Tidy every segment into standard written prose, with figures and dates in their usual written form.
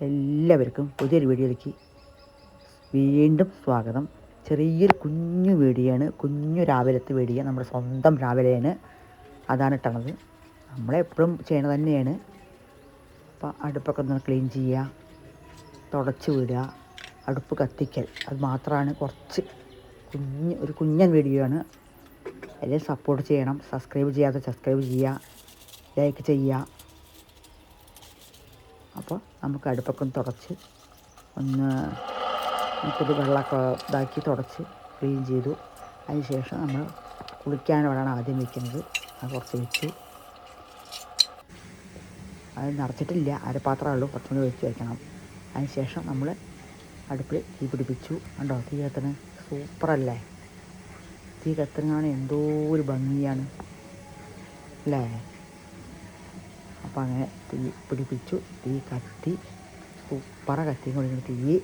എല്ലാവർക്കും പുതിയൊരു വീഡിയോയിലേക്ക് വീണ്ടും സ്വാഗതം. ചെറിയൊരു കുഞ്ഞു വീഡിയോയാണ്, കുഞ്ഞു രാവിലത്തെ വീഡിയോ. നമ്മുടെ സ്വന്തം രാവിലെയാണ് അതാണ് ഇട്ടണത്. നമ്മളെപ്പോഴും ചെയ്യണത് തന്നെയാണ്. അപ്പോൾ അടുപ്പൊക്കെ ഒന്ന് ക്ലീൻ ചെയ്യുക, തുടച്ച് വിടുക, അടുപ്പ് കത്തിക്കൽ, അത് മാത്രമാണ്. കുറച്ച് ഒരു കുഞ്ഞൻ വീഡിയോ ആണ്. എല്ലാവരും സപ്പോർട്ട് ചെയ്യണം. സബ്സ്ക്രൈബ് ചെയ്യാതെ സബ്സ്ക്രൈബ് ചെയ്യുക, ലൈക്ക് ചെയ്യുക. അപ്പോൾ നമുക്ക് അടുപ്പൊക്കെ ഒന്ന് തുടച്ച് നമുക്കൊരു വെള്ളമൊക്കെ ഇതാക്കി തുടച്ച് ക്ലീൻ ചെയ്തു. അതിന് ശേഷം നമ്മൾ കുളിക്കാനോടാണ് ആദ്യം വയ്ക്കുന്നത്. അത് കുറച്ച് വെച്ചു. അത് നിറച്ചിട്ടില്ല, അരപ്പാത്രമേ ഉള്ളൂ, കുറച്ചുകൂടി വെച്ച് വയ്ക്കണം. അതിന് ശേഷം നമ്മൾ അടുപ്പിൽ തീ പിടിപ്പിച്ചു. കണ്ടോ, തീ കത്തണ സൂപ്പറല്ലേ? തീ കത്തണാണ് എന്തോ ഒരു ഭംഗിയാണ് അല്ലേ? അപ്പോൾ അങ്ങനെ തീ പിടിപ്പിച്ചു. തീ കത്തി, സൂപ്പറ കത്തിക്കൊണ്ടിരുന്ന തീ.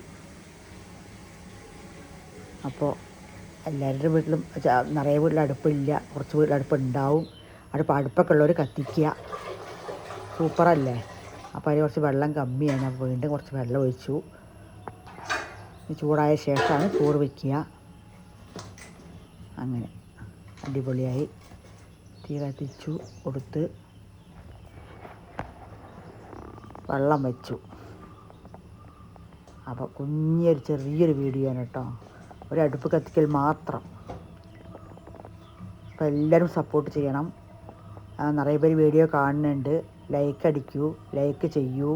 അപ്പോൾ എല്ലാവരുടെ വീട്ടിലും നിറയെ വീട്ടിൽ അടുപ്പില്ല, കുറച്ച് വീട്ടിൽ അടുപ്പുണ്ടാവും. അടുപ്പൊക്കെ ഉള്ളവർ കത്തിക്കുക. സൂപ്പറല്ലേ? അപ്പോൾ അതിൽ കുറച്ച് വെള്ളം കമ്മിയാണ്. അപ്പോൾ വീണ്ടും കുറച്ച് വെള്ളം ഒഴിച്ചു. ചൂടായ ശേഷമാണ് ചോറ് വയ്ക്കുക. അങ്ങനെ അടിപൊളിയായി തീ കത്തിച്ചു കൊടുത്ത് വെള്ളം വെച്ചു. അപ്പോൾ ചെറിയൊരു വീഡിയോ ആണ് കേട്ടോ, ഒരു അടുപ്പ് കത്തിക്കൽ മാത്രം. അപ്പോൾ എല്ലാവരും സപ്പോർട്ട് ചെയ്യണം. നിറയെ പേര് വീഡിയോ കാണുന്നുണ്ട്. ലൈക്ക് അടിക്കൂ, ലൈക്ക് ചെയ്യൂ.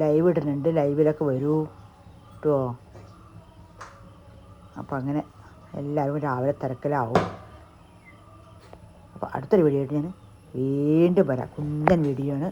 ലൈവ് ഇടുന്നുണ്ട്, ലൈവിലൊക്കെ വരൂ കേട്ടോ. അപ്പോൾ അങ്ങനെ എല്ലാവരും രാവിലെ തിരക്കിലാവും. അപ്പോൾ അടുത്തൊരു വീഡിയോ ആയിട്ട് ഞാൻ വീണ്ടും വരാം. കുഞ്ഞൻ വീഡിയോ ആണ്.